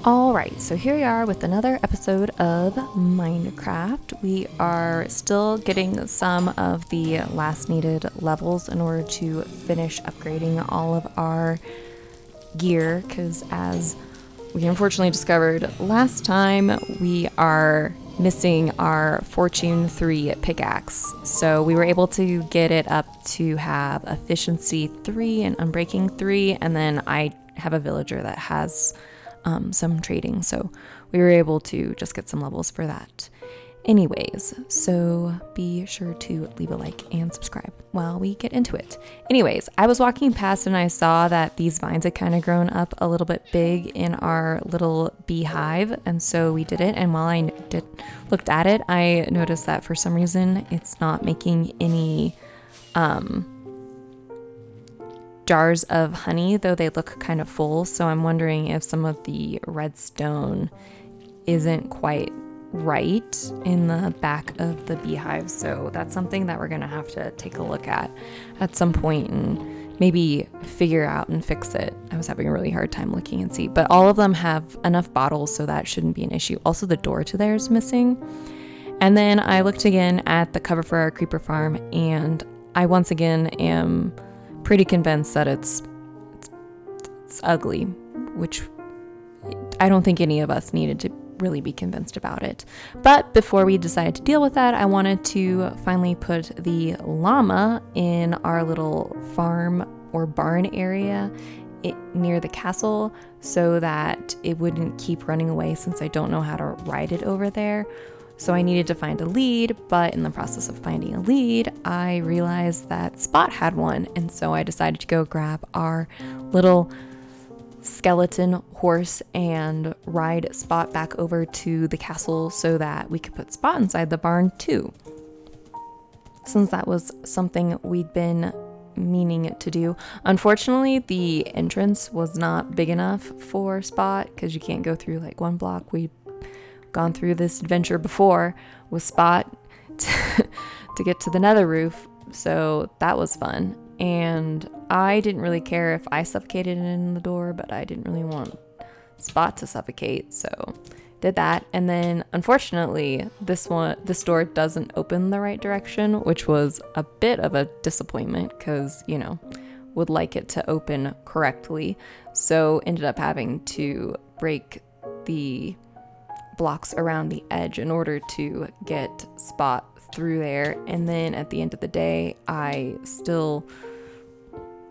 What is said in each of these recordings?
Alright, so here we are with another episode of Minecraft. We are still getting some of the last needed levels in order to finish upgrading all of our gear, because as we unfortunately discovered last time, we are missing our Fortune 3 pickaxe. So we were able to get it up to have Efficiency 3 and Unbreaking 3, and then I have a villager that has some trading, so we were able to just get some levels for that. Anyways, so be sure to leave a like and subscribe while we get into it. Anyways, I was walking past and I saw that these vines had kind of grown up a little bit big in our little beehive, and so we did it. And while I looked at it, I noticed that for some reason it's not making any jars of honey, though they look kind of full. So I'm wondering if some of the redstone isn't quite right in the back of the beehive. So that's something that we're gonna have to take a look at some point and maybe figure out and fix it. I was having a really hard time looking and see, but all of them have enough bottles, so that shouldn't be an issue. Also, the door to there is missing. And then I looked again at the cover for our creeper farm, and I once again am pretty convinced that it's ugly, which I don't think any of us needed to really be convinced about it. But before we decided to deal with that, I wanted to finally put the llama in our little farm or barn area near the castle, so that it wouldn't keep running away, since I don't know how to ride it over there. So I needed to find a lead, but in the process of finding a lead, I realized that Spot had one, and so I decided to go grab our little skeleton horse and ride Spot back over to the castle so that we could put Spot inside the barn too, since that was something we'd been meaning to do. Unfortunately, the entrance was not big enough for Spot, because you can't go through like one block. We've gone through this adventure before with Spot to get to the nether roof, so that was fun. And I didn't really care if I suffocated in the door, but I didn't really want Spot to suffocate, so did that. And then unfortunately this door doesn't open the right direction, which was a bit of a disappointment, because would like it to open correctly. So ended up having to break the blocks around the edge in order to get Spot through there. And then at the end of the day, I still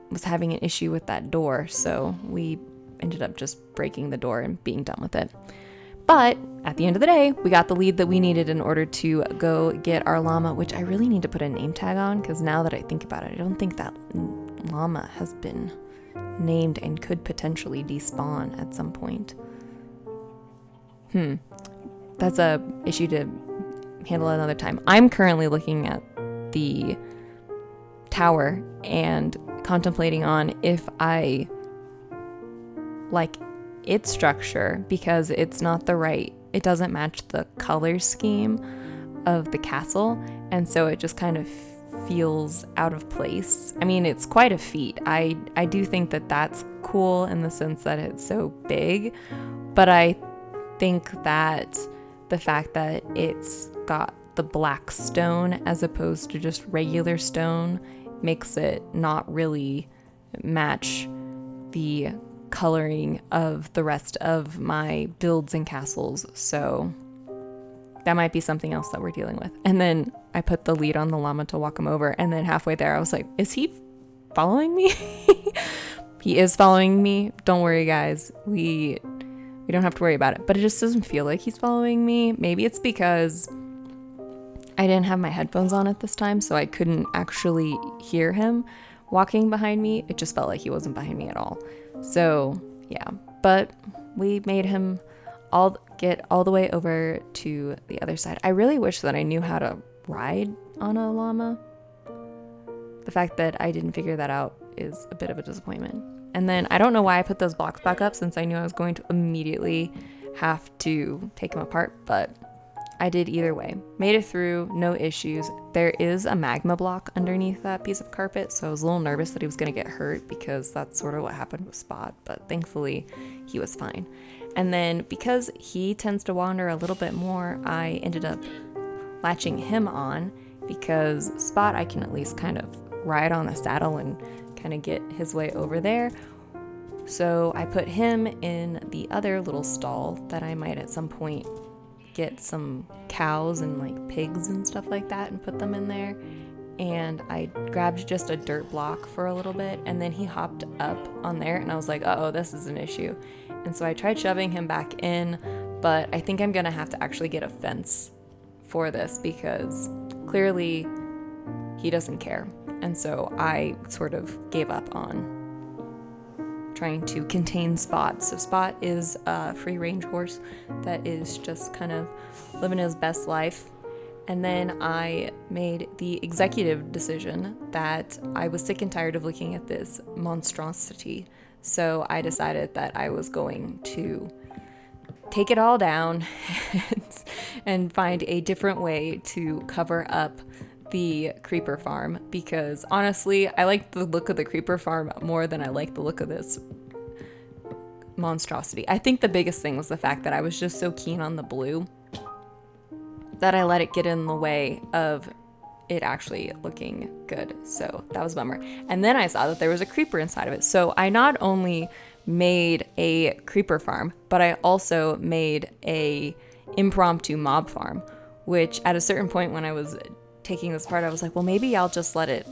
was having an issue with that door, so we ended up just breaking the door and being done with it. But at the end of the day, we got the lead that we needed in order to go get our llama, which I really need to put a name tag on, because now that I think about it, I don't think that llama has been named and could potentially despawn at some point. That's a issue to handle another time. I'm currently looking at the tower and contemplating on if I like its structure, because it's not it doesn't match the color scheme of the castle, and so it just kind of feels out of place. I mean, it's quite a feat. I do think that that's cool in the sense that it's so big, but I think that the fact that it's got the black stone as opposed to just regular stone makes it not really match the coloring of the rest of my builds and castles. So that might be something else that we're dealing with. And then I put the lead on the llama to walk him over, and then halfway there I was like, is he following me? He is following me. Don't worry, guys. We don't have to worry about it, but it just doesn't feel like he's following me. Maybe it's because I didn't have my headphones on at this time, so I couldn't actually hear him walking behind me. It just felt like he wasn't behind me at all. So yeah, but we made him get all the way over to the other side. I really wish that I knew how to ride on a llama. The fact that I didn't figure that out is a bit of a disappointment. And then I don't know why I put those blocks back up, since I knew I was going to immediately have to take them apart, but I did either way. Made it through, no issues. There is a magma block underneath that piece of carpet, so I was a little nervous that he was going to get hurt, because that's sort of what happened with Spot, but thankfully he was fine. And then because he tends to wander a little bit more, I ended up latching him on, because Spot I can at least kind of ride on the saddle and kind of get his way over there. So I put him in the other little stall that I might at some point get some cows and like pigs and stuff like that and put them in there. And I grabbed just a dirt block for a little bit, and then he hopped up on there, and I was like, uh-oh, this is an issue. And so I tried shoving him back in, but I think I'm gonna have to actually get a fence for this, because clearly he doesn't care. And so I sort of gave up on trying to contain Spot. So Spot is a free range horse that is just kind of living his best life. And then I made the executive decision that I was sick and tired of looking at this monstrosity. So I decided that I was going to take it all down and find a different way to cover up the creeper farm, because honestly, I like the look of the creeper farm more than I like the look of this monstrosity. I think the biggest thing was the fact that I was just so keen on the blue that I let it get in the way of it actually looking good. So that was a bummer. And then I saw that there was a creeper inside of it. So I not only made a creeper farm, but I also made a impromptu mob farm, which at a certain point when I was taking this apart, I was like, well, maybe I'll just let it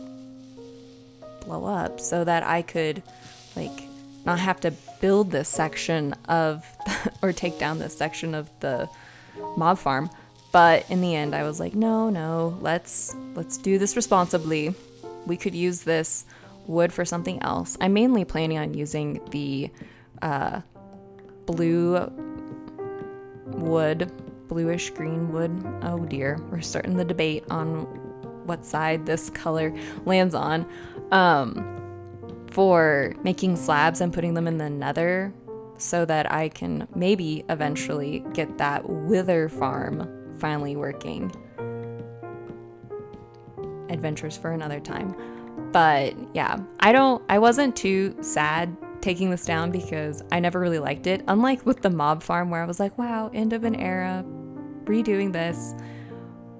blow up so that I could like not have to build this section of or take down this section of the mob farm. But in the end, I was like, no, let's do this responsibly. We could use this wood for something else. I'm mainly planning on using the blue wood, bluish green wood. Oh dear, we're starting the debate on what side this color lands on. For making slabs and putting them in the nether so that I can maybe eventually get that wither farm finally working. Adventures for another time. But yeah, I wasn't too sad taking this down because I never really liked it. Unlike with the mob farm where I was like, wow, end of an era, redoing this,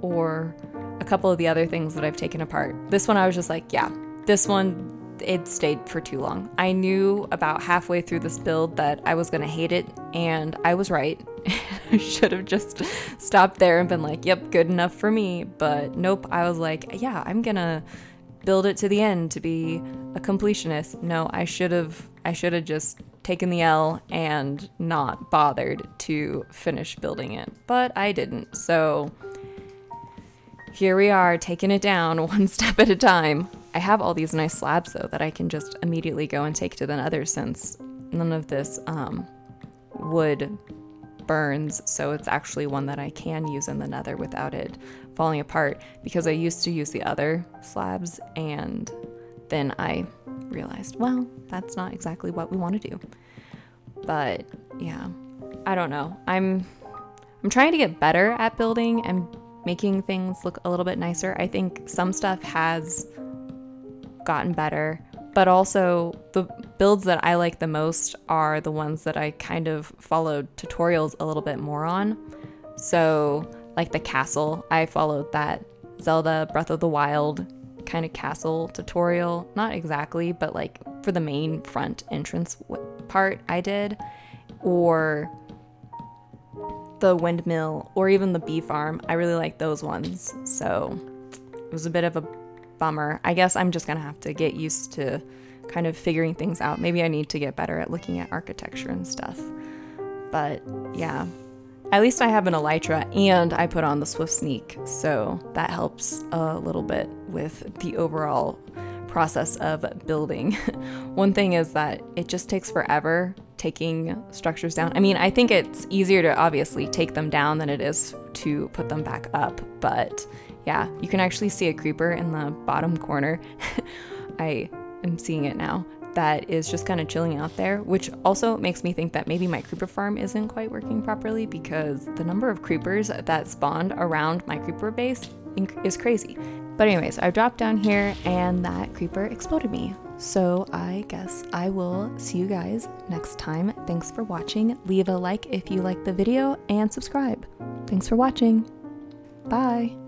or a couple of the other things that I've taken apart. This one I was just like, yeah, this one, it stayed for too long. I knew about halfway through this build that I was gonna hate it, and I was right. I should have just stopped there and been like, yep, good enough for me. But nope, I was like, yeah, I'm gonna build it to the end to be a completionist. No, I should have just taken the L and not bothered to finish building it. But I didn't. So here we are, taking it down one step at a time. I have all these nice slabs though that I can just immediately go and take to the nether, since none of this wood burns, so it's actually one that I can use in the nether without it falling apart, because I used to use the other slabs and then I realized, well, that's not exactly what we want to do. But yeah, I don't know. I'm trying to get better at building and making things look a little bit nicer. I think some stuff has gotten better, but also the builds that I like the most are the ones that I kind of followed tutorials a little bit more on. So like the castle, I followed that Zelda Breath of the Wild kind of castle tutorial. Not exactly, but like for the main front entrance part I did. Or the windmill, or even the bee farm. I really like those ones. So it was a bit of a bummer. I guess I'm just gonna have to get used to kind of figuring things out. Maybe I need to get better at looking at architecture and stuff. But yeah, at least I have an elytra and I put on the swift sneak, so that helps a little bit with the overall process of building. One thing is that it just takes forever taking structures down. I mean, I think it's easier to obviously take them down than it is to put them back up, but yeah, you can actually see a creeper in the bottom corner. I am seeing it now. That is just kind of chilling out there, which also makes me think that maybe my creeper farm isn't quite working properly, because the number of creepers that spawned around my creeper base is crazy. But anyways, I dropped down here and that creeper exploded me. So I guess I will see you guys next time. Thanks for watching. Leave a like if you like the video and subscribe. Thanks for watching. Bye.